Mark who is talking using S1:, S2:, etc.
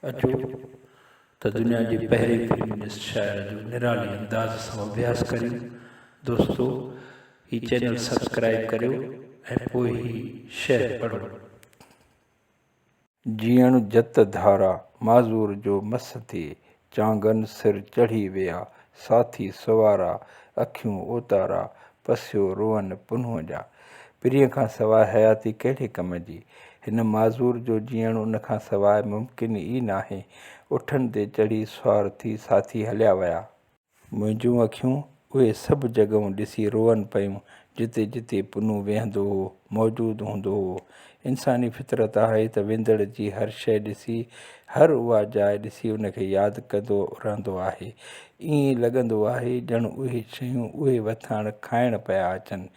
S1: अचो त दुनिया जी पहिरीं फेमिनिस्ट शायर जो निराली अंदाज़ सां अभ्यास करियूं। दोस्तो, ही चैनल सब्सक्राइब करियो ऐं पोइ ही शेयर पढ़ो। जीअण जत धारा माज़ूर जो मस थिए, चांगन सिर चढ़ी विया साथी सवारा, अखियूं ओतारा पसियो रोअन पुन्ह जा। प्रिय खां सवाइ हयाती कहिड़े कम जी, हिन माज़ूर जो जीअण उन खां सवाइ मुमकिन ई नाहे। उठनि ते चढ़ी सुवार थी साथी हलिया विया। मुंहिंजूं अखियूं उहे सभु जॻहियूं ॾिसी रोअनि पयूं जिते जिते पुन्नु वेहंदो हो, मौजूदु हूंदो हो। इंसानी फितरत आहे त विंदड़ जी हर शइ ॾिसी, हर उहा जाइ ॾिसी उनखे यादि कंदो रहंदो आहे। ईअं लॻंदो आहे ॼण उहे शयूं उहे वथाण खाइण पिया अचनि।